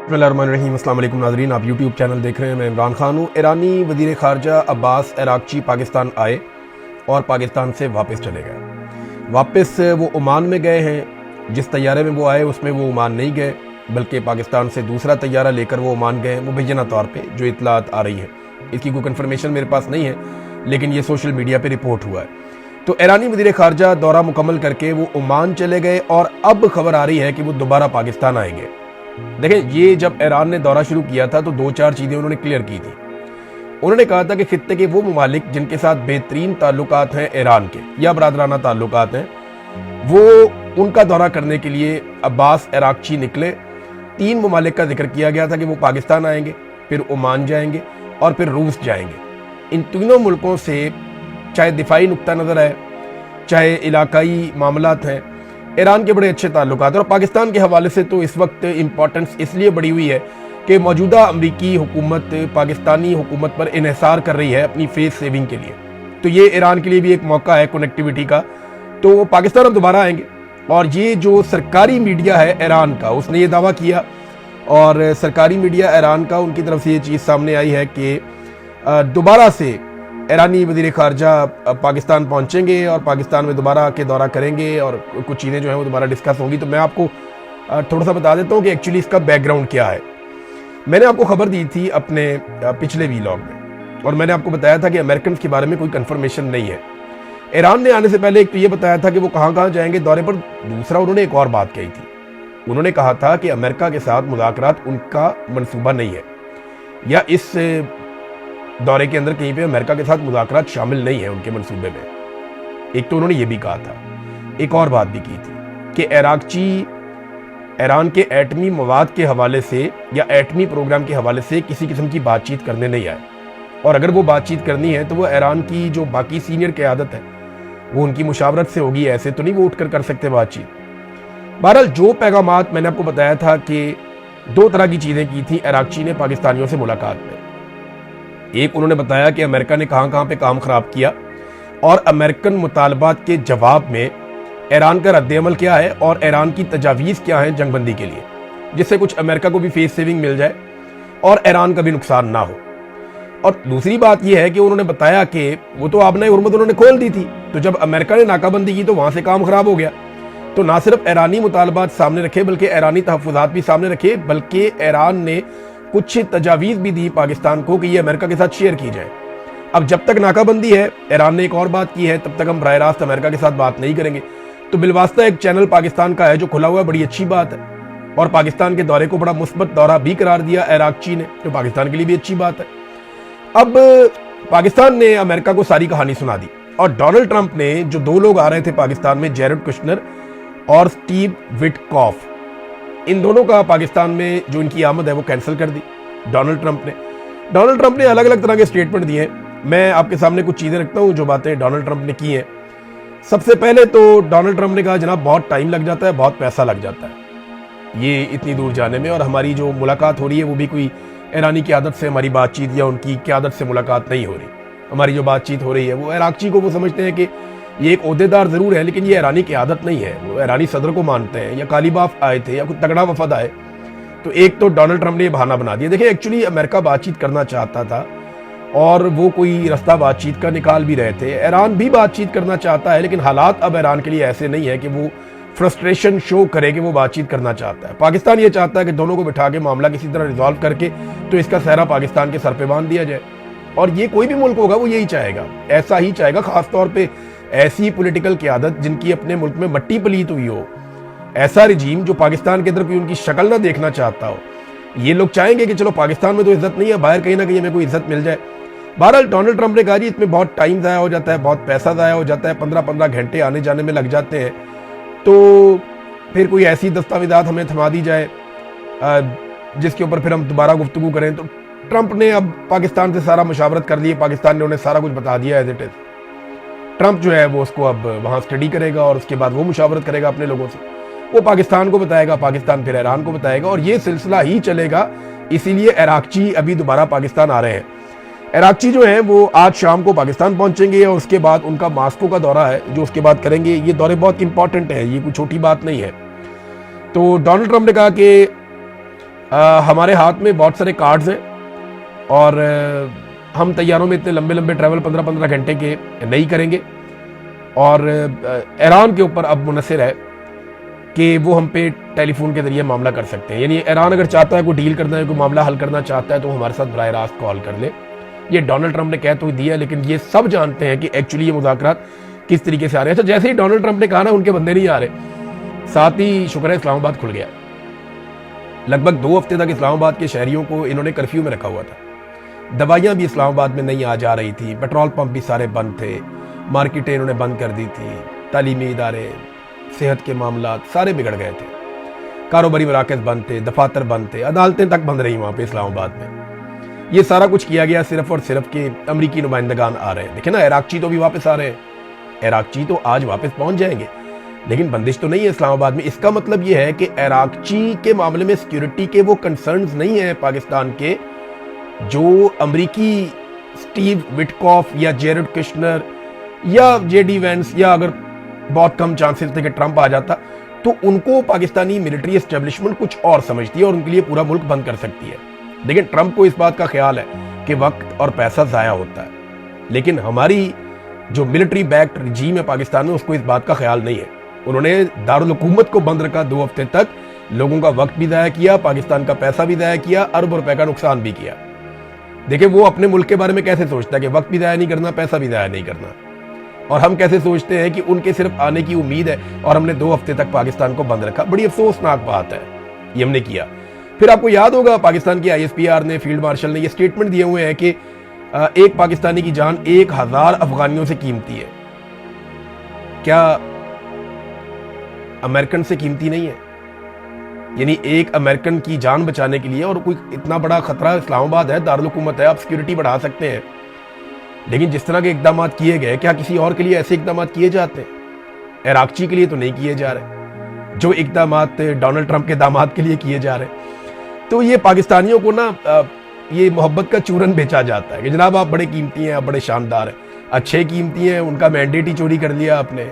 बिस्मिल्लाहिर्रहमानिर्रहीम। अस्सलाम वालेकुम नाज़रीन, आप यूट्यूब चैनल देख रहे हैं। मैं इमरान खान हूँ। ईरानी वज़ीर ख़ारजा अब्बास अराग़ची पाकिस्तान आए और पाकिस्तान से वापस चले गए। वापस वो ओमान में गए हैं। जिस तैयारे में वो आए उसमें वो ओमान नहीं गए, बल्कि पाकिस्तान से दूसरा तैयारा लेकर वो ओमान गए, मुबैना तौर पर जो इतलात आ रही है। इसकी कोई कन्फर्मेशन मेरे पास नहीं है, लेकिन ये सोशल मीडिया पर रिपोर्ट हुआ है। तो ईरानी वज़ीर ख़ारजा दौरा मुकम्मल करके वो ओमान चले गए और अब खबर आ रही है कि वो दोबारा पाकिस्तान आएंगे। देखें, ये जब ईरान ने दौरा शुरू किया था तो दो चार चीज़ें उन्होंने क्लियर की थी। उन्होंने कहा था कि खित्ते के वो ममालिक जिनके साथ बेहतरीन ताल्लुकात हैं ईरान के या बरादराना ताल्लुकात हैं, वो उनका दौरा करने के लिए अब्बास अराग़ची निकले। 3 ममालिक का जिक्र किया गया था कि वो पाकिस्तान आएंगे, फिर ओमान जाएंगे और फिर रूस जाएंगे। इन तीनों मुल्कों से चाहे दिफाई नुक्ता नज़र है, चाहे इलाकाई मामलात हैं, ईरान के बड़े अच्छे ताल्लुकात हैं। और पाकिस्तान के हवाले से तो इस वक्त इम्पॉर्टेंस इसलिए बढ़ी हुई है कि मौजूदा अमरीकी हुकूमत पाकिस्तानी हुकूमत पर इन्हिसार कर रही है अपनी फेस सेविंग के लिए। तो ये ईरान के लिए भी एक मौका है कनेक्टिविटी का। तो पाकिस्तान अब दोबारा आएंगे। और ये जो सरकारी मीडिया है ईरान का, उसने ये दावा किया, और सरकारी मीडिया ईरान का, उनकी तरफ से ये चीज़ सामने आई है कि दोबारा से ईरानी वज़ीर ख़ारजा पाकिस्तान पहुंचेंगे और पाकिस्तान में दोबारा आके दौरा करेंगे और कुछ चीज़ें जो हैं वो दोबारा डिस्कस होंगी। तो मैं आपको थोड़ा सा बता देता हूँ कि एक्चुअली इसका बैकग्राउंड क्या है। मैंने आपको खबर दी थी अपने पिछले व्लॉग में, और मैंने आपको बताया था कि अमेरिकन के बारे में कोई कन्फर्मेशन नहीं है। ईरान ने आने से पहले एक तो ये बताया था कि वो कहाँ कहाँ जाएंगे दौरे पर। दूसरा, उन्होंने एक और बात कही थी। उन्होंने कहा था कि अमेरिका के साथ मुज़ाकरात उनका मनसूबा नहीं है, या इस दौरे के अंदर कहीं पे अमेरिका के साथ मुज़ाकरात शामिल नहीं है उनके मंसूबे में। एक तो उन्होंने ये भी कहा था। एक और बात भी की थी कि अराग़ची ईरान के एटमी मवाद के हवाले से या एटमी प्रोग्राम के हवाले से किसी किस्म की बातचीत करने नहीं आए, और अगर वो बातचीत करनी है तो वो ईरान की जो बाकी सीनियर क़यादत है वो उनकी मुशावरत से होगी। ऐसे तो नहीं वो उठ कर सकते बातचीत। बहरहाल, जो पैगामात मैंने आपको बताया था कि 2 तरह की चीज़ें की थी अराग़ची ने पाकिस्तानियों से मुलाकात में। एक, उन्होंने बताया कि अमेरिका ने कहाँ कहाँ पे काम ख़राब किया और अमेरिकन मुतालबात के जवाब में ईरान का रद्द-ए-अमल क्या है और ईरान की तजावीज़ क्या है जंगबंदी के लिए, जिससे कुछ अमेरिका को भी फेस सेविंग मिल जाए और ईरान का भी नुकसान ना हो। और दूसरी बात यह है कि उन्होंने बताया कि वो तो आबनाए हुर्मत उन्होंने खोल दी थी, तो जब अमेरिका ने नाकाबंदी की तो वहाँ से काम ख़राब हो गया। तो ना सिर्फ ईरानी मुतालबात सामने रखे बल्कि ईरानी तहफ़्फ़ुज़ात भी सामने रखे, बल्कि ईरान ने कुछ तजावीज़ भी दी पाकिस्तान को कि ये अमेरिका के साथ शेयर की जाए। अब जब तक नाकाबंदी है, ईरान ने एक और बात की है, तब तक हम बराह रास्त अमेरिका के साथ बात नहीं करेंगे। तो बिलवास्ता एक चैनल पाकिस्तान का है जो खुला हुआ है, बड़ी अच्छी बात है। और पाकिस्तान के दौरे को बड़ा मुस्बत दौरा भी करार दिया अराग़ची ने, जो पाकिस्तान के लिए भी अच्छी बात है। अब पाकिस्तान ने अमेरिका को सारी कहानी सुना दी, और डोनाल्ड ट्रंप ने, जो 2 लोग आ रहे थे पाकिस्तान में, जेरेड कुशनर और स्टीव विटकॉफ, इन दोनों का पाकिस्तान में जो इनकी आमद है वो कैंसिल कर दी डोनाल्ड ट्रंप ने अलग अलग तरह के स्टेटमेंट दिए हैं। मैं आपके सामने कुछ चीज़ें रखता हूँ जो बातें डोनाल्ड ट्रंप ने की हैं। सबसे पहले तो डोनाल्ड ट्रंप ने कहा, जनाब बहुत टाइम लग जाता है, बहुत पैसा लग जाता है ये इतनी दूर जाने में, और हमारी जो मुलाकात हो रही है वो भी कोई ईरानी क़यादत से हमारी बातचीत या उनकी क़यादत से मुलाकात नहीं हो रही। हमारी जो बातचीत हो रही है वो अराग़ची को वो समझते हैं कि ये एक ओहदेदार ज़रूर है, लेकिन ये ईरानी क़यादत नहीं है। वो ईरानी सदर को मानते हैं, या कालीबाफ आए थे या कोई तगड़ा वफद आए। तो एक तो डोनाल्ड ट्रंप ने ये बहाना बना दिया। देखिए, एक्चुअली अमेरिका बातचीत करना चाहता था और वो कोई रास्ता बातचीत का निकाल भी रहे थे। ईरान भी बातचीत करना चाहता है, लेकिन हालात अब ईरान के लिए ऐसे नहीं है कि वो फ्रस्ट्रेशन शो करे कि वो बातचीत करना चाहता है। पाकिस्तान ये चाहता है कि दोनों को बिठा के मामला किसी तरह रिजॉल्व करके तो इसका सहरा पाकिस्तान के सर पे बांध दिया जाए। और ये कोई भी मुल्क होगा वो यही चाहेगा, ऐसा ही चाहेगा। ख़ासतौर पर ऐसी पॉलिटिकल क़यादत जिनकी अपने मुल्क में मट्टी पलीत हुई हो, ऐसा रिजीम जो पाकिस्तान के अंदर कोई उनकी शक्ल ना देखना चाहता हो। ये लोग चाहेंगे कि चलो पाकिस्तान में तो इज्जत नहीं है, बाहर कहीं ना कहीं हमें कोई इज्जत मिल जाए। बहरहाल, डोनाल्ड ट्रंप ने कहा, जी इसमें बहुत टाइम ज़ाया हो जाता है, बहुत पैसा ज़ाया हो जाता है, 15-15 घंटे आने जाने में लग जाते हैं, तो फिर कोई ऐसी दस्तावेज़ात हमें थमा दी जाए जिसके ऊपर फिर हम दोबारा गुफ्तगू करें। तो ट्रंप ने अब पाकिस्तान से सारा मुशावरत कर ली, पाकिस्तान ने उन्हें सारा कुछ बता दिया एज इट इज़। ट्रंप जो है वो उसको अब वहाँ स्टडी करेगा और उसके बाद वो मुशावरत करेगा अपने लोगों से। वो पाकिस्तान को बताएगा, पाकिस्तान फिर ईरान को बताएगा, और ये सिलसिला ही चलेगा। इसीलिए अराग़ची अभी दोबारा पाकिस्तान आ रहे हैं। अराग़ची जो है वो आज शाम को पाकिस्तान पहुँचेंगे और उसके बाद उनका मास्को का दौरा है जो उसके बाद करेंगे। ये दौरे बहुत इंपॉर्टेंट है, ये कोई छोटी बात नहीं है। तो डोनाल्ड ट्रंप ने कहा कि हमारे हाथ में बहुत सारे कार्ड्स हैं और हम तैयारों में इतने लंबे लंबे ट्रैवल 15-15 घंटे के नहीं करेंगे और ईरान के ऊपर अब मुनसर है कि वो हम पे टेलीफोन के जरिए मामला कर सकते हैं। यानी ईरान अगर चाहता है कोई डील करना है, कोई मामला हल करना चाहता है तो हमारे साथ बराह रास्त कॉल कर ले। ये डोनाल्ड ट्रंप ने कह तो दिया, लेकिन ये सब जानते हैं कि एक्चुअली ये मुज़ाकरात किस तरीके से आ रहे हैं। तो जैसे ही डोनाल्ड ट्रंप ने कहा ना उनके बंदे नहीं आ रहे, साथ ही शुक्र है इस्लामाबाद खुल गया। लगभग 2 हफ्ते तक इस्लामाबाद के शहरियों को इन्होंने कर्फ्यू में रखा हुआ था। दवाइयाँ भी इस्लामाबाद में नहीं आ जा रही थी, पेट्रोल पंप भी सारे बंद थे, मार्केटें इन्होंने बंद कर दी थी, तालीमी इदारे, सेहत के मामला सारे बिगड़ गए थे, कारोबारी मराकज़ बंद थे, दफातर बंद थे, अदालतें तक बंद रही वहाँ पे इस्लामाबाद में। ये सारा कुछ किया गया सिर्फ और सिर्फ कि अमरीकी नुमाइंदगान आ रहे हैं। देखिए ना, इराकची तो भी वापस आ रहे हैं, इराकची तो आज वापस पहुंच जाएंगे, लेकिन बंदिश तो नहीं है इस्लामाबाद में। इसका मतलब ये है कि इराकची के मामले में सिक्योरिटी के वो कंसर्न्स नहीं है पाकिस्तान के जो अमरीकी स्टीव विटकॉफ या जेरेड कुशनर या जेडी वेंस, या अगर बहुत कम चांसेस थे कि ट्रंप आ जाता तो उनको पाकिस्तानी मिलिट्री एस्टेब्लिशमेंट कुछ और समझती है और उनके लिए पूरा मुल्क बंद कर सकती है। लेकिन ट्रंप को इस बात का ख्याल है कि वक्त और पैसा ज़ाया होता है, लेकिन हमारी जो मिलिट्री बैक्ड रजीम है पाकिस्तान में उसको इस बात का ख्याल नहीं है। उन्होंने दारुल हुकूमत को बंद रखा 2 हफ्ते तक, लोगों का वक्त भी ज़ाया किया, पाकिस्तान का पैसा भी ज़ाया किया, अरब रुपए का नुकसान भी किया। देखिए वो अपने मुल्क के बारे में कैसे सोचता है कि वक्त भी ज़ाया नहीं करना, पैसा भी ज़ाया नहीं करना, और हम कैसे सोचते हैं कि उनके सिर्फ आने की उम्मीद है और हमने 2 हफ्ते तक पाकिस्तान को बंद रखा। बड़ी अफसोसनाक बात है, ये हमने किया। फिर आपको याद होगा पाकिस्तान की ISPR ने, फील्ड मार्शल ने ये स्टेटमेंट दिए हुए हैं कि एक पाकिस्तानी की जान 1000 अफगानियों से कीमती है। क्या अमेरिकन से कीमती नहीं है? यानी एक अमेरिकन की जान बचाने के लिए, और कोई इतना बड़ा खतरा इस्लामाबाद है, दारुल हुकूमत है, आप सिक्योरिटी बढ़ा सकते हैं, लेकिन जिस तरह के इकदाम किए गए, क्या किसी और के लिए ऐसे इकदाम किए जाते हैं? इराकची के लिए तो नहीं किए जा रहे जो इकदाम डोनाल्ड ट्रंप के दामाद के लिए किए जा रहे। तो ये पाकिस्तानियों को ना ये मोहब्बत का चूरन बेचा जाता है कि जनाब आप बड़े कीमती हैं, आप बड़े शानदार हैं, अच्छे कीमती हैं, उनका मैंडेट ही चोरी कर लिया आपने।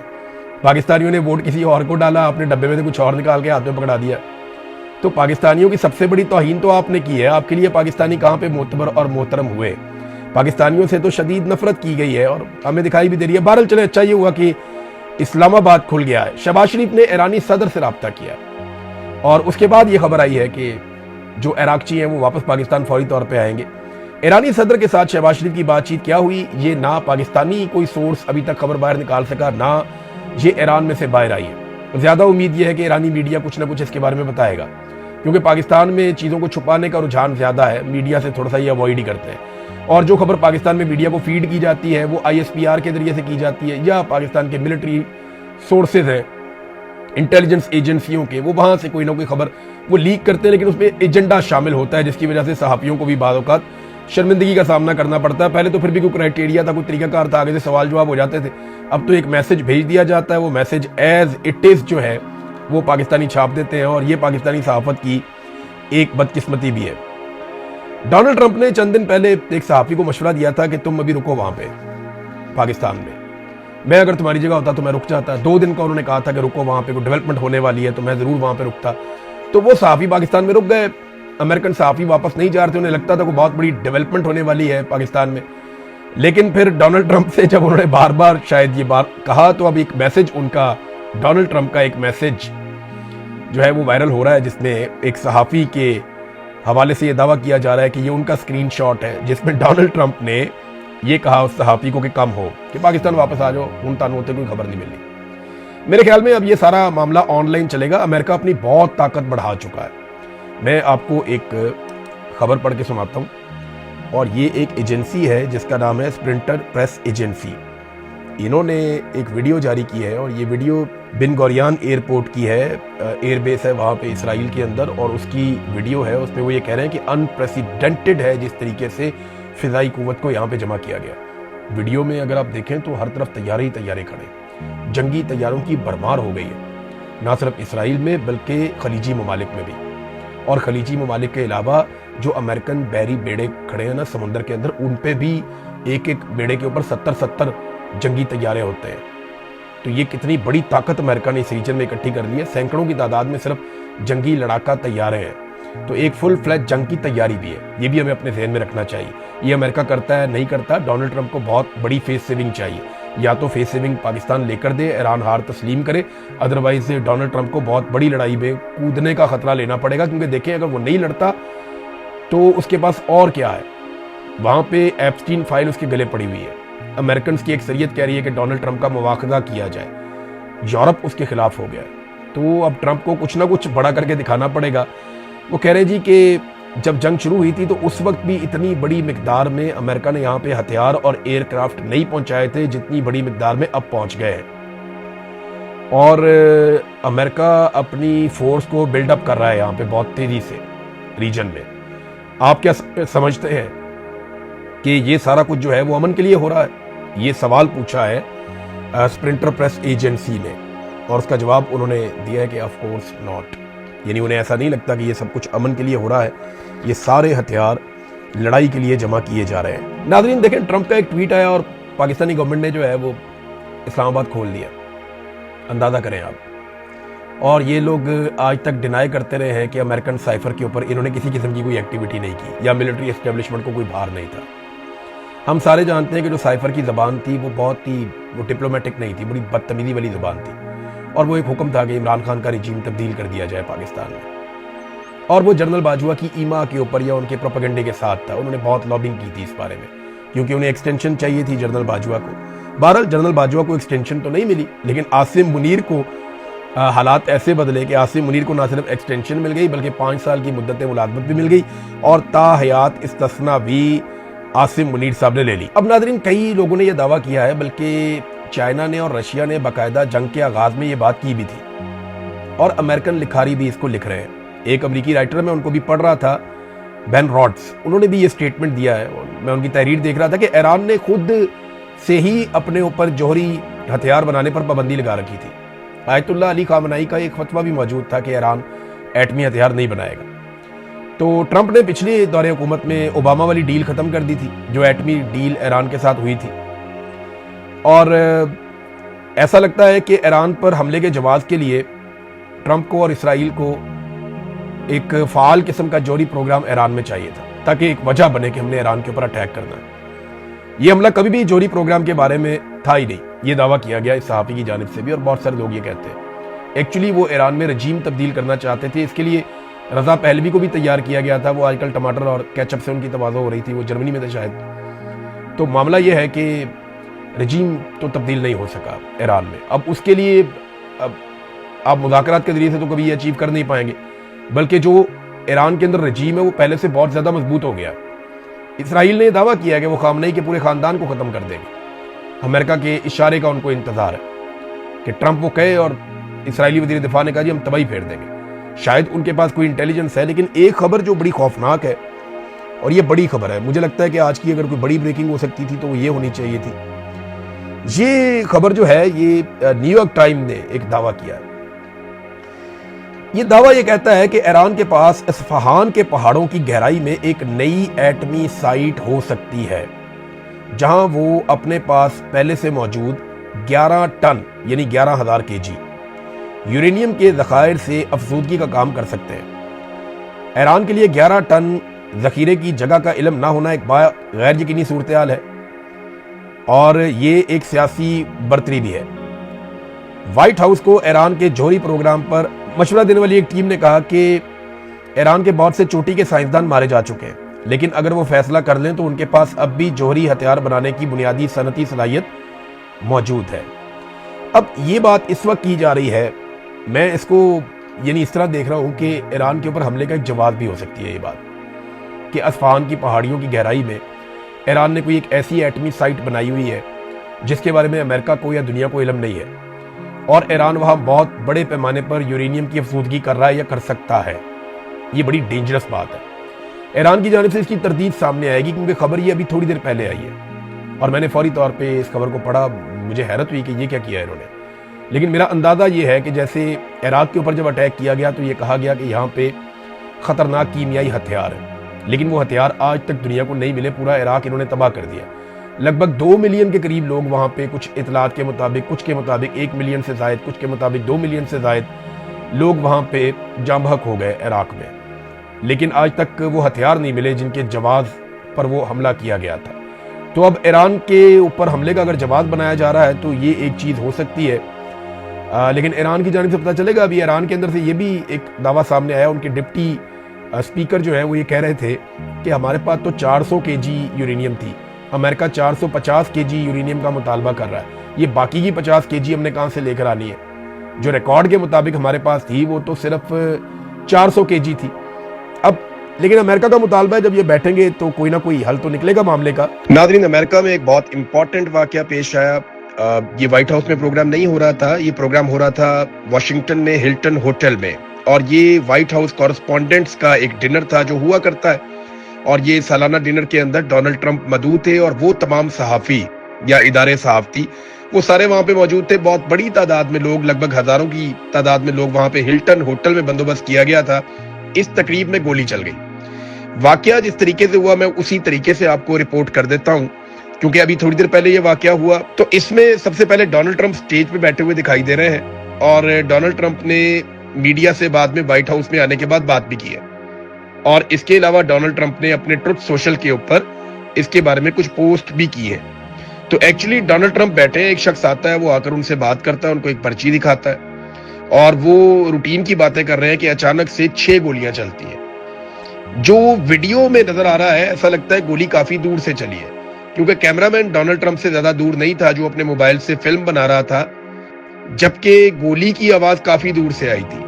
पाकिस्तानियों ने वोट किसी और को डाला, आपने डब्बे में से कुछ और निकाल के हाथ में पकड़ा दिया। तो पाकिस्तानियों की सबसे बड़ी तौहीन तो आपने की है। आपके लिए पाकिस्तानी कहाँ पे मोतबर और मोहतरम हुए? पाकिस्तानियों से तो शदीद नफरत की गई है और हमें दिखाई भी दे रही है। बहरहाल चले, अच्छा ये हुआ कि इस्लामाबाद खुल गया है। शहबाज शरीफ ने ईरानी सदर से रब्ता किया और उसके बाद ये खबर आई है कि जो इराकची हैं वो वापस पाकिस्तान फौरी तौर पे आएंगे। ईरानी सदर के साथ शहबाज शरीफ की बातचीत क्या हुई, ये ना पाकिस्तानी कोई सोर्स अभी तक खबर बाहर निकाल सका, ना ये ईरान में से बाहर आई है। ज़्यादा उम्मीद ये है कि ईरानी मीडिया कुछ ना कुछ इसके बारे में बताएगा, क्योंकि पाकिस्तान में चीज़ों को छुपाने का रुझान ज़्यादा है, मीडिया से थोड़ा सा ये अवॉइड ही करते हैं। और जो खबर पाकिस्तान में मीडिया को फीड की जाती है वो ISPR के जरिए से की जाती है, या पाकिस्तान के मिलिट्री सोर्सेज हैं, इंटेलिजेंस एजेंसियों के, वो वहाँ से कोई ना कोई खबर वो लीक करते हैं, लेकिन उसमें एजेंडा शामिल होता है, जिसकी वजह से सहाफ़ियों को भी बाद औक़ात शर्मिंदगी का सामना करना पड़ता है। पहले तो फिर भी कोई क्राइटेरिया था, कोई तरीकाकार था, आगे से सवाल जवाब हो जाते थे। अब तो एक मैसेज भेज दिया जाता है, वो मैसेज एज इट इज़ जो है वो पाकिस्तानी छाप देते हैं, और ये पाकिस्तानी सहाफ़त की एक बदकिस्मती भी है। डोनाल्ड ट्रंप ने चंद दिन पहले एक सहाफ़ी को मशवरा दिया था कि तुम अभी रुको वहाँ पे पाकिस्तान में, मैं अगर तुम्हारी जगह होता तो मैं रुक जाता। 2 दिन का उन्होंने कहा था कि रुको, वहाँ पे कोई डेवलपमेंट होने वाली है तो मैं ज़रूर वहाँ पे रुकता। तो वो सहाफ़ी पाकिस्तान में रुक गए, अमेरिकन सहाफ़ी वापस नहीं जा रहे थे, उन्हें लगता था कोई बहुत बड़ी डेवलपमेंट होने वाली है पाकिस्तान में। लेकिन फिर डोनाल्ड ट्रंप से जब उन्होंने बार बार शायद ये बात कहा, तो अब एक मैसेज उनका, डोनाल्ड ट्रंप का एक मैसेज जो है वो वायरल हो रहा है, जिसमें एक सहाफ़ी के हवाले से ये दावा किया जा रहा है कि ये उनका स्क्रीनशॉट है, जिसमें डोनाल्ड ट्रंप ने ये कहा उस सहाफ़ी को कि कम हो, कि पाकिस्तान वापस आ जाओ, उन तान होते कोई खबर नहीं मिली। मेरे ख्याल में अब ये सारा मामला ऑनलाइन चलेगा। अमेरिका अपनी बहुत ताकत बढ़ा चुका है। मैं आपको एक खबर पढ़ के सुनाता हूँ, और ये एक एजेंसी है जिसका नाम है स्प्रिंटर प्रेस एजेंसी। इन्होंने एक वीडियो जारी की है, और ये वीडियो बिन गोरियान एयरपोर्ट की है, एयरबेस है वहाँ पे इसराइल के अंदर, और उसकी वीडियो है। उसमें वो ये कह रहे हैं कि अनप्रेसिडेंटेड है जिस तरीके से फ़िज़ाई क़ुव्वत को यहाँ पे जमा किया गया। वीडियो में अगर आप देखें तो हर तरफ तैयारे ही तैयारे खड़े, जंगी तैयारों की भरमार हो गई है, ना सिर्फ इसराइल में बल्कि खलीजी ममालिक में भी। और खलीजी ममालिक के अलावा जो अमेरिकन बैरी बेड़े खड़े हैं ना समुंदर के अंदर, उन पे भी एक एक बेड़े के ऊपर 70-70 जंगी तैयारे होते हैं। तो ये कितनी बड़ी ताकत अमेरिका ने इस रीजन में इकट्ठी कर ली है। सैकड़ों की तादाद में सिर्फ जंगी लड़ाका तैयारे हैं। تو ایک فل فلیج جنگ کی تیاری بھی ہے. یہ بھی ہمیں اپنے ذہن میں رکھنا چاہیے. یہ امریکہ کرتا ہے نہیں کرتا, ڈونلڈ ٹرمپ کو بہت بڑی فیس سیونگ چاہیے. یا تو فیس سیونگ پاکستان لے کر دے, ایران ہار تسلیم کرے, ادروائز ڈونلڈ ٹرمپ کو بہت بڑی لڑائی میں کودنے کا خطرہ لینا پڑے گا. کیونکہ دیکھیں اگر وہ نہیں لڑتا تو اس کے پاس اور کیا ہے. وہاں پہ ایپسٹین فائل اس کے گلے پڑی ہوئی ہے. امریکنز کی اکثریت کہہ رہی ہے کہ ڈونلڈ ٹرمپ کا مواخذہ کیا جائے. یورپ اس کے خلاف ہو گیا ہے. تو اب ٹرمپ کو کچھ نہ کچھ بڑا کر کے دکھانا پڑے گا. وہ کہہ رہے جی کہ جب جنگ شروع ہوئی تھی تو اس وقت بھی اتنی بڑی مقدار میں امریکہ نے یہاں پہ ہتھیار اور ایئر کرافٹ نہیں پہنچائے تھے جتنی بڑی مقدار میں اب پہنچ گئے ہیں. اور امریکہ اپنی فورس کو بلڈ اپ کر رہا ہے یہاں پہ بہت تیزی سے ریجن میں. آپ کیا سمجھتے ہیں کہ یہ سارا کچھ جو ہے وہ امن کے لیے ہو رہا ہے؟ یہ سوال پوچھا ہے اسپرنٹر پریس ایجنسی نے, اور اس کا جواب انہوں نے دیا ہے کہ آف کورس ناٹ. یعنی انہیں ایسا نہیں لگتا کہ یہ سب کچھ امن کے لیے ہو رہا ہے. یہ سارے ہتھیار لڑائی کے لیے جمع کیے جا رہے ہیں. ناظرین دیکھیں, ٹرمپ کا ایک ٹویٹ آیا اور پاکستانی گورنمنٹ نے جو ہے وہ اسلام آباد کھول دیا. اندازہ کریں آپ. اور یہ لوگ آج تک ڈینائی کرتے رہے ہیں کہ امریکن سائفر کے اوپر انہوں نے کسی قسم کی کوئی ایکٹیویٹی نہیں کی یا ملٹری اسٹیبلشمنٹ کو کوئی بھار نہیں تھا. ہم سارے جانتے ہیں کہ جو سائفر کی زبان تھی وہ بہت ہی ڈپلومیٹک نہیں تھی, بڑی بدتمیزی والی زبان تھی. اور وہ ایک حکم تھا کہ عمران خان کا رجیم تبدیل کر دیا جائے پاکستان میں. اور وہ جنرل باجوہ کی ایما کے اوپر یا ان کے پروپیگنڈے کے ساتھ تھا. انہوں نے بہت لابنگ کی تھی اس بارے میں, کیونکہ انہیں ایکسٹینشن چاہیے تھی جنرل باجوہ کو. بہرحال جنرل باجوہ کو ایکسٹینشن تو نہیں ملی, لیکن عاصم منیر کو حالات ایسے بدلے کہ عاصم منیر کو نہ صرف ایکسٹینشن مل گئی بلکہ 5 سال کی مدت ملازمت بھی مل گئی, اور تا حیات استثنا بھی عاصم منیر صاحب نے لے لی. اب ناظرین کئی لوگوں نے یہ دعویٰ کیا ہے, بلکہ چائنا نے اور رشیا نے باقاعدہ جنگ کے آغاز میں یہ بات کی بھی تھی, اور امریکن لکھاری بھی اس کو لکھ رہے ہیں. ایک امریکی رائٹر, میں ان کو بھی پڑھ رہا تھا, بین راڈس, انہوں نے بھی یہ سٹیٹمنٹ دیا ہے. میں ان کی تحریر دیکھ رہا تھا کہ ایران نے خود سے ہی اپنے اوپر جوہری ہتھیار بنانے پر پابندی لگا رکھی تھی. آیت اللہ علی خامنائی کا ایک فتویٰ بھی موجود تھا کہ ایران ایٹمی ہتھیار نہیں بنائے گا. تو ٹرمپ نے پچھلے دور حکومت میں اوباما والی ڈیل ختم کر دی تھی, جو ایٹمی ڈیل ایران کے ساتھ ہوئی تھی. اور ایسا لگتا ہے کہ ایران پر حملے کے جواز کے لیے ٹرمپ کو اور اسرائیل کو ایک فعال قسم کا جوہری پروگرام ایران میں چاہیے تھا, تاکہ ایک وجہ بنے کہ ہم نے ایران کے اوپر اٹیک کرنا ہے. یہ حملہ کبھی بھی جوہری پروگرام کے بارے میں تھا ہی نہیں, یہ دعویٰ کیا گیا اس صحافی کی جانب سے بھی, اور بہت سارے لوگ یہ کہتے ہیں. ایکچولی وہ ایران میں رجیم تبدیل کرنا چاہتے تھے. اس کے لیے رضا پہلوی کو بھی تیار کیا گیا تھا. وہ آج کل ٹماٹر اور کیچپ سے ان کی تواضع ہو رہی تھی, وہ جرمنی میں تھے شاید. تو معاملہ یہ ہے کہ رجیم تو تبدیل نہیں ہو سکا ایران میں. اب اس کے لیے آپ مذاکرات کے ذریعے سے تو کبھی یہ اچیو کر نہیں پائیں گے, بلکہ جو ایران کے اندر رجیم ہے وہ پہلے سے بہت زیادہ مضبوط ہو گیا. اسرائیل نے دعویٰ کیا ہے کہ وہ خامنئی کے پورے خاندان کو ختم کر دیں گے. امریکہ کے اشارے کا ان کو انتظار ہے کہ ٹرمپ وہ کہے, اور اسرائیلی وزیر دفاع نے کہا جی ہم تباہی پھیر دیں گے. شاید ان کے پاس کوئی انٹیلیجنس ہے, لیکن ایک خبر جو بڑی خوفناک ہے, اور یہ بڑی خبر ہے, مجھے لگتا ہے کہ آج کی اگر کوئی بڑی بریکنگ ہو سکتی تھی تو وہ یہ ہونی چاہیے تھی. یہ خبر جو ہے یہ نیو یارک ٹائم نے ایک دعویٰ کیا ہے. یہ دعویٰ یہ کہتا ہے کہ ایران کے پاس اصفہان کے پہاڑوں کی گہرائی میں ایک نئی ایٹمی سائٹ ہو سکتی ہے, جہاں وہ اپنے پاس پہلے سے موجود 11 ٹن یعنی 11,000 kg یورینیم کے ذخائر سے افزودگی کا کام کر سکتے ہیں. ایران کے لیے 11 ٹن ذخیرے کی جگہ کا علم نہ ہونا ایک غیر یقینی صورتحال ہے, اور یہ ایک سیاسی برتری بھی ہے. وائٹ ہاؤس کو ایران کے جوہری پروگرام پر مشورہ دینے والی ایک ٹیم نے کہا کہ ایران کے بہت سے چوٹی کے سائنسدان مارے جا چکے ہیں, لیکن اگر وہ فیصلہ کر لیں تو ان کے پاس اب بھی جوہری ہتھیار بنانے کی بنیادی صنعتی صلاحیت موجود ہے. اب یہ بات اس وقت کی جا رہی ہے, میں اس کو یعنی اس طرح دیکھ رہا ہوں کہ ایران کے اوپر حملے کا ایک جواز بھی ہو سکتی ہے یہ بات کہ اصفہان کی پہاڑیوں کی گہرائی میں ایران نے کوئی ایک ایسی ایٹمی سائٹ بنائی ہوئی ہے جس کے بارے میں امریکہ کو یا دنیا کو علم نہیں ہے, اور ایران وہاں بہت بڑے پیمانے پر یورینیم کی افزودگی کر رہا ہے یا کر سکتا ہے. یہ بڑی ڈینجرس بات ہے. ایران کی جانب سے اس کی تردید سامنے آئے گی, کیونکہ خبر یہ ابھی تھوڑی دیر پہلے آئی ہے, اور میں نے فوری طور پہ اس خبر کو پڑھا. مجھے حیرت ہوئی کہ یہ کیا کیا ہے انہوں نے. لیکن میرا اندازہ یہ ہے کہ جیسے عراق کے اوپر جب اٹیک کیا گیا تو یہ کہا گیا کہ یہاں پہ خطرناک کیمیائی ہتھیار ہے, لیکن وہ ہتھیار آج تک دنیا کو نہیں ملے. پورا عراق انہوں نے تباہ کر دیا. لگ بھگ 2 ملین کے قریب لوگ وہاں پہ, کچھ اطلاعات کے مطابق, کچھ کے مطابق 1 ملین سے زائد, کچھ کے مطابق 2 ملین سے زائد لوگ وہاں پہ جاں بحق ہو گئے عراق میں. لیکن آج تک وہ ہتھیار نہیں ملے جن کے جواز پر وہ حملہ کیا گیا تھا. تو اب ایران کے اوپر حملے کا اگر جواز بنایا جا رہا ہے تو یہ ایک چیز ہو سکتی ہے. لیکن ایران کی جانب سے پتہ چلے گا. ابھی ایران کے اندر سے یہ بھی ایک دعویٰ سامنے آیا, ان کے ڈپٹی اسپیکر جو ہے وہ یہ کہہ رہے تھے کہ ہمارے پاس تو 400 کے جی یورینیم تھی, امریکہ 450 کے جی یورینیم کا مطالبہ کر رہا ہے, یہ باقی کی 50 کے جی ہم نے کہاں سے لے کر آنی ہے. جو ریکارڈ کے مطابق ہمارے پاس تھی وہ تو صرف 400 کے جی تھی. اب لیکن امریکہ کا مطالبہ ہے, جب یہ بیٹھیں گے تو کوئی نہ کوئی حل تو نکلے گا معاملے کا. ناظرین, امریکہ میں ایک بہت امپورٹنٹ واقعہ پیش آیا. یہ وائٹ ہاؤس میں پروگرام نہیں ہو رہا تھا, یہ پروگرام ہو رہا تھا واشنگٹن میں ہلٹن ہوٹل میں, اور یہ وائٹ ہاؤس کورسپونڈنٹس کا ایک ڈنر تھا جو ہوا کرتا ہے. اور یہ سالانہ ڈنر کے اندر ڈونلڈ ٹرمپ مدعو تھے اور وہ تمام صحافی یا ادارے صحافتی وہ سارے وہاں پہ موجود تھے. بہت بڑی تعداد میں لوگ, لگ بھگ ہزاروں کی تعداد میں لوگ وہاں پہ ہلٹن ہوٹل میں بندوبست کیا گیا تھا. اس تقریب میں گولی چل گئی. واقعہ جس طریقے سے ہوا میں اسی طریقے سے آپ کو رپورٹ کر دیتا ہوں, کیونکہ ابھی تھوڑی دیر پہلے یہ واقعہ ہوا. تو اس میں سب سے پہلے ڈونلڈ ٹرمپ سٹیج پہ بیٹھے ہوئے دکھائی دے رہے ہیں, اور ڈونلڈ ٹرمپ نے میڈیا سے بعد میں وائٹ ہاؤس میں آنے کے بعد بات بھی کی ہے. اور اس کے علاوہ ڈونلڈ ٹرمپ نے اپنے ٹروتھ سوشل کے اوپر اس کے بارے میں کچھ پوسٹ بھی کی ہے. تو ایکچولی ڈونلڈ ٹرمپ بیٹھے ہیں, ایک شخص آتا ہے, وہ آ کر ان سے بات کرتا ہے, ان کو ایک پرچی دکھاتا ہے, اور وہ روٹین کی باتیں کر رہے ہیں کہ اچانک سے 6 گولیاں چلتی ہیں. جو ویڈیو میں نظر آ رہا ہے ایسا لگتا ہے گولی کافی دور سے چلی ہے, کیونکہ کیمرہ مین ڈونلڈ ٹرمپ سے زیادہ دور نہیں تھا جو اپنے موبائل سے فلم بنا رہا تھا, جبکہ گولی کی آواز کافی دور سے آئی تھی.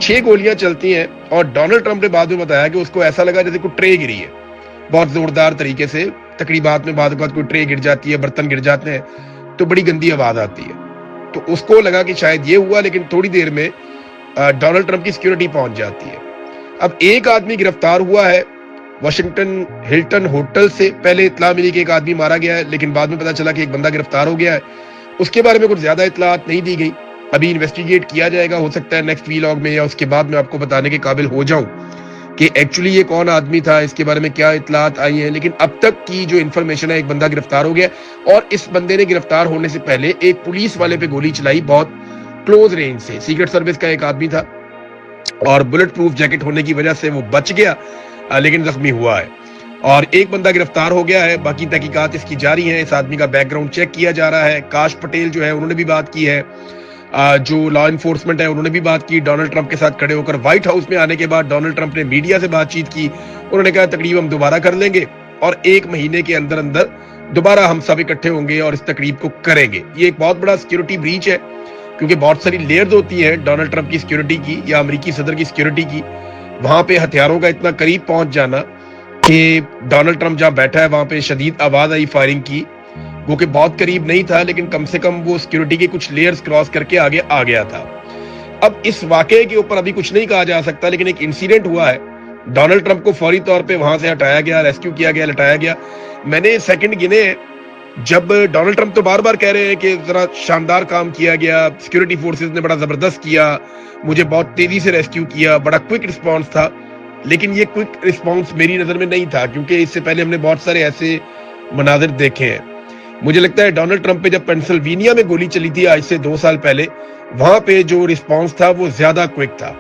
6 گولیاں چلتی ہیں, اور ڈونلڈ ٹرمپ نے بعد میں بتایا کہ اس کو ایسا لگا جیسے کوئی ٹرے گری ہے, بہت زوردار طریقے سے. تقریبات میں بعد اوقات کوئی ٹرے گر جاتی ہے, برتن گر جاتے ہیں تو بڑی گندی آواز آتی ہے. تو اس کو لگا کہ شاید یہ ہوا, لیکن تھوڑی دیر میں ڈونلڈ ٹرمپ کی سیکیورٹی پہنچ جاتی ہے. اب ایک آدمی گرفتار ہوا ہے واشنگٹن ہلٹن ہوٹل سے. پہلے اطلاع ملی کہ ایک آدمی مارا گیا ہے, لیکن بعد میں پتا چلا کہ ایک بندہ گرفتار ہو گیا ہے. اس کے بارے میں کچھ زیادہ اطلاعات نہیں دی گئی, ابھی انویسٹیگیٹ کیا جائے گا. ہو سکتا ہے نیکسٹ ویلاگ میں یا اس کے بعد میں آپ کو بتانے کے قابل ہو جاؤں کہ ایکچولی یہ کون آدمی تھا, اس کے بارے میں کیا اطلاعات آئی ہیں. لیکن اب تک کی جو انفارمیشن ہے, ایک بندہ گرفتار ہو گیا, اور اس بندے نے گرفتار ہونے سے پہلے ایک پولیس والے پہ گولی چلائی بہت کلوز رینج سے. سیکرٹ سروس کا ایک آدمی تھا, اور بلٹ پروف جیکٹ ہونے کی وجہ سے وہ بچ گیا, لیکن زخمی ہوا ہے. اور ایک بندہ گرفتار ہو گیا ہے, باقی تحقیقات اس کی جاری ہیں. اس آدمی کا بیک گراؤنڈ چیک کیا جا رہا ہے. کاش پٹیل جو ہے انہوں نے بھی بات کی ہے, جو لا انفورسمنٹ ہے انہوں نے بھی بات کی ڈونلڈ ٹرمپ کے ساتھ کھڑے ہو کر. وائٹ ہاؤس میں آنے کے بعد ڈونلڈ ٹرمپ نے میڈیا سے بات چیت کی. انہوں نے کہا تقریب ہم دوبارہ کر لیں گے, اور 1 مہینے کے اندر اندر دوبارہ ہم سب اکٹھے ہوں گے اور اس تقریب کو کریں گے. یہ ایک بہت بڑا سیکیورٹی بریچ ہے, کیونکہ بہت ساری لیئرز ہوتی ہیں ڈونلڈ ٹرمپ کی سیکیورٹی کی یا امریکی صدر کی سیکیورٹی کی. وہاں پہ ہتھیاروں کا اتنا قریب پہنچ جانا کہ ڈونلڈ ٹرمپ جہاں بیٹھا ہے وہاں پہ شدید آواز آئی فائرنگ کی, وہ کہ بہت قریب نہیں تھا, لیکن کم سے کم وہ سیکیورٹی کے کچھ لیئرز کراس کر کے آگے آ گیا تھا. اب اس واقعے کے اوپر ابھی کچھ نہیں کہا جا سکتا, لیکن ایک انسیڈنٹ ہوا ہے. ڈونلڈ ٹرمپ کو فوری طور پہ وہاں سے ہٹایا گیا, ریسکیو کیا گیا, لٹایا گیا. میں نے سیکنڈ گنے ہیں جب ڈونلڈ ٹرمپ تو بار بار کہہ رہے ہیں کہ ذرا شاندار کام کیا گیا, سیکیورٹی فورسز نے بڑا زبردست کیا, مجھے بہت تیزی سے ریسکیو کیا, بڑا کوئک رسپانس تھا. لیکن یہ کوئک رسپانس میری نظر میں نہیں تھا, کیونکہ اس سے پہلے ہم نے بہت سارے ایسے مناظر دیکھے ہیں. مجھے لگتا ہے ڈونلڈ ٹرمپ پہ جب پینسلوینیا میں گولی چلی تھی آج سے 2 سال پہلے, وہاں پہ جو رسپانس تھا وہ زیادہ کوئک تھا.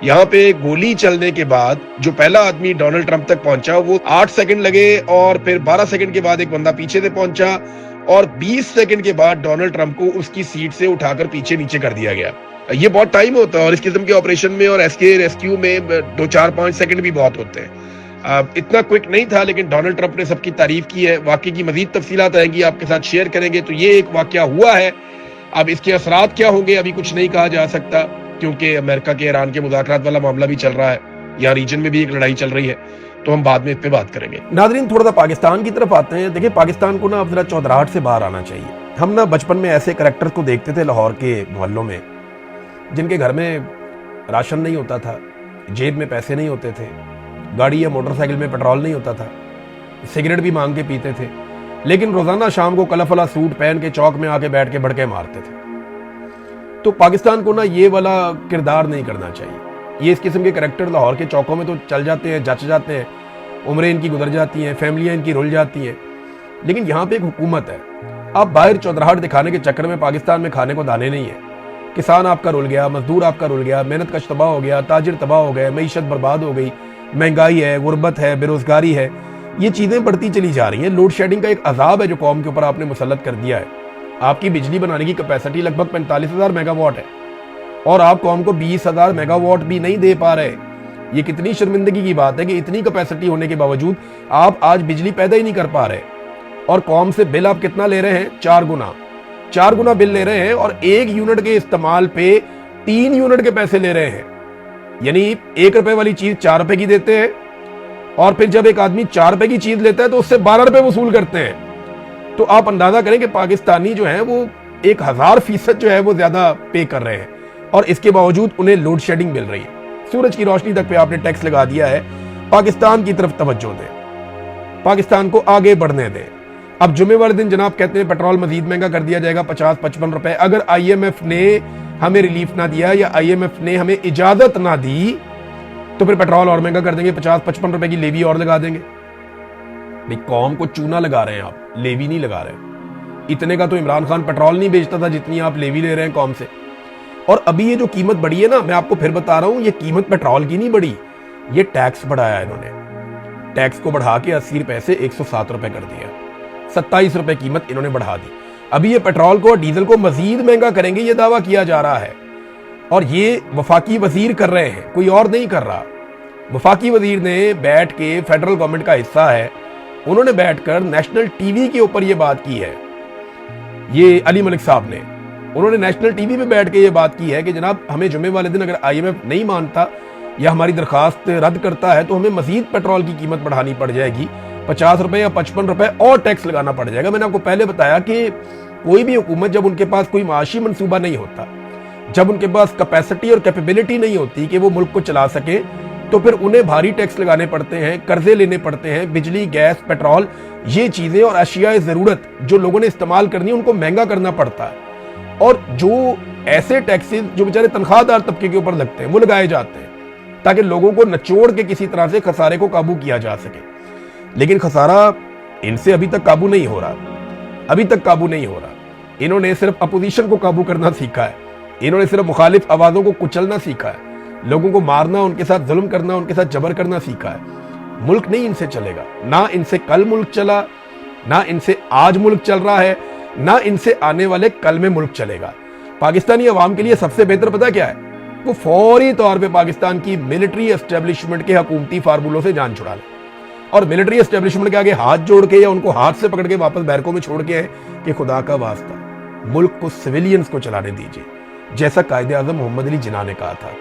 یہاں پہ گولی چلنے کے بعد جو پہلا آدمی ڈونلڈ ٹرمپ تک پہنچا وہ 8 سیکنڈ لگے, اور پھر 12 سیکنڈ کے بعد ایک بندہ پیچھے سے پہنچا, اور 20 سیکنڈ کے بعد ڈونلڈ ٹرمپ کو اس کی سیٹ سے اٹھا کر پیچھے نیچے کر دیا گیا. یہ بہت ٹائم ہوتا ہے, اور اس قسم کے آپریشن میں اور ریسکیو میں 2-4-5 سیکنڈ بھی بہت ہوتے ہیں. اتنا کوئک نہیں تھا, لیکن ڈونلڈ ٹرمپ نے سب کی تعریف کی ہے. واقعے کی مزید تفصیلات آئیں گی, آپ کے ساتھ شیئر کریں گے. تو یہ ایک واقعہ ہوا ہے. اب اس کے اثرات کیا ہوں گے ابھی کچھ نہیں کہا جا سکتا, کیونکہ امریکہ کے ایران کے مذاکرات والا معاملہ بھی چل رہا ہے, یہاں ریجن میں بھی ایک لڑائی چل رہی ہے, تو ہم بعد میں اس پہ بات کریں گے. ناظرین, تھوڑا سا پاکستان کی طرف آتے ہیں. دیکھیں, پاکستان کو نا اب ذرا چودراہٹ سے باہر آنا چاہیے. ہم نا بچپن میں ایسے کریکٹرز کو دیکھتے تھے لاہور کے محلوں میں, جن کے گھر میں راشن نہیں ہوتا تھا, جیب میں پیسے نہیں ہوتے تھے, گاڑی یا موٹر سائیکل میں پیٹرول نہیں ہوتا تھا, سگریٹ بھی مانگ کے پیتے تھے, لیکن روزانہ شام کو کلر فلا سوٹ پہن کے چوک میں آ کے بیٹھ کے بڑکے مارتے تھے. تو پاکستان کو نا یہ والا کردار نہیں کرنا چاہیے. یہ اس قسم کے کریکٹر لاہور کے چوکوں میں تو چل جاتے ہیں, جچ جاتے ہیں, عمریں ان کی گزر جاتی ہیں, فیملیاں ان کی رل جاتی ہیں, لیکن یہاں پہ ایک حکومت ہے. آپ باہر چودراہٹ دکھانے کے چکر میں پاکستان میں کھانے کو دانے نہیں ہیں. کسان آپ کا رل گیا, مزدور آپ کا رل گیا, محنت کش تباہ ہو گیا, تاجر تباہ ہو گئے, معیشت برباد ہو گئی, महंगाई है, गुर्बत है, बेरोजगारी है, ये चीज़ें बढ़ती चली जा रही हैं। लोड शेडिंग का एक अजाब है जो कौम के ऊपर आपने मुसल्लत कर दिया है। आपकी बिजली बनाने की कैपेसिटी लगभग 45,000 मेगावाट है और आप कौम को 20,000 मेगावाट भी नहीं दे पा रहे। ये कितनी शर्मिंदगी की बात है कि इतनी कैपेसिटी होने के बावजूद आप आज बिजली पैदा ही नहीं कर पा रहे। और कौम से बिल आप कितना ले रहे हैं? 4 गुना बिल ले रहे हैं और 1 यूनिट के इस्तेमाल पे 3 यूनिट के पैसे ले रहे हैं। यानी 1 रुपए वाली चीज 4 रुपए की देते हैं और फिर जब एक आदमी 4 रुपए की चीज लेता है तो उससे 12 रुपए वसूल करते हैं। तो आप अंदाजा करें कि पाकिस्तानी जो है वो 1000% जो है वो ज्यादा पे कर रहे हैं और इसके बावजूद उन्हें लोड शेडिंग मिल रही है। सूरज की रोशनी तक पे आपने टैक्स लगा दिया है। पाकिस्तान की तरफ तवज्जो दें, पाकिस्तान को आगे बढ़ने दें। अब जुमे वाले दिन जनाब कहते हैं पेट्रोल मजीद महंगा कर दिया जाएगा 50-55 रुपए। अगर IMF ने हमें रिलीफ ना दिया या IMF ने हमें इजाजत ना दी तो फिर पेट्रोल और महंगा कर देंगे, 50-55 रुपए की लेवी और लगा देंगे। भाई कौम को चूना लगा रहे हैं आप, लेवी नहीं लगा रहे। इतने का तो इमरान खान पेट्रोल नहीं बेचता था जितनी आप लेवी ले रहे हैं कौम से। और अभी ये जो कीमत बढ़ी है ना, मैं आपको फिर बता रहा हूं, ये कीमत पेट्रोल की नहीं बढ़ी, ये टैक्स बढ़ाया इन्होंने। टैक्स को बढ़ा के 80 रुपए से 107 रुपए कर दिया, 27 रुपए कीमत इन्होंने बढ़ा दी। अभी ये पेट्रोल को और डीजल को मजीद महंगा करेंगे, ये दावा किया जा रहा है और ये वफाकी वजीर कर रहे हैं, कोई और नहीं कर रहा। वफाकी वजीर ने बैठ के, फेडरल गवर्नमेंट का हिस्सा है, उन्होंने बैठकर नेशनल टीवी के ऊपर ये बात की है। ये अली मलिक साहब ने, उन्होंने नेशनल टीवी पे बैठ के ये बात की है कि जनाब हमें जुमे वाले दिन अगर IMF नहीं मानता या हमारी दरखास्त रद्द करता है तो हमें मजीद पेट्रोल की कीमत बढ़ानी पड़ जाएगी, 50 रुपए या 55 रुपए और टैक्स लगाना पड़ जाएगा। मैंने आपको पहले बताया कि कोई भी हुकूमत जब उनके पास कोई माशी मंसूबा नहीं होता, जब उनके पास कैपेसिटी और कैपेबिलिटी नहीं होती कि वो मुल्क को चला सके, तो फिर उन्हें भारी टैक्स लगाने पड़ते हैं, कर्जे लेने पड़ते हैं। बिजली, गैस, पेट्रोल, ये चीजें और अशियाए जरूरत जो लोगों ने इस्तेमाल करनी है उनको महंगा करना पड़ता है। और जो ऐसे टैक्सेस जो बेचारे तनख्वाहदार तबके के ऊपर लगते हैं वो लगाए जाते हैं ताकि लोगों को नचोड़ के किसी तरह से खसारे को काबू किया जा सके। लेकिन खसारा इनसे अभी तक काबू नहीं हो रहा, अभी तक काबू नहीं हो रहा। इन्होंने सिर्फ अपोजिशन को काबू करना सीखा है, इन्होंने सिर्फ मुखालिफ आवाजों को कुचलना सीखा है, लोगों को मारना, उनके साथ जुल्म करना, उनके साथ जबर करना सीखा है। मुल्क नहीं इनसे चलेगा, ना इनसे कल मुल्क चला, ना इनसे आज मुल्क चल रहा है, ना इनसे आने वाले कल में मुल्क चलेगा। पाकिस्तानी अवाम के लिए सबसे बेहतर पता क्या है? वो फौरी तौर पे पाकिस्तान की मिलिट्री एस्टेब्लिशमेंट के हुकूमती फार्मूलों से जान छुड़ा ले और मिलिट्री एस्टेब्लिशमेंट के आगे हाथ जोड़ के या उनको हाथ से पकड़ के वापस बैरकों में छोड़ के है कि खुदा का वास्ता मुल्क को सिविलियंस को चलाने दीजिए, जैसा कायदे आज़म मोहम्मद अली जिन्ना ने कहा था।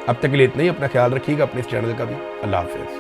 अब तक के लिए इतना ही। अपना ख्याल रखिएगा, अपने इस चैनल का भी। अल्लाह हाफिज़।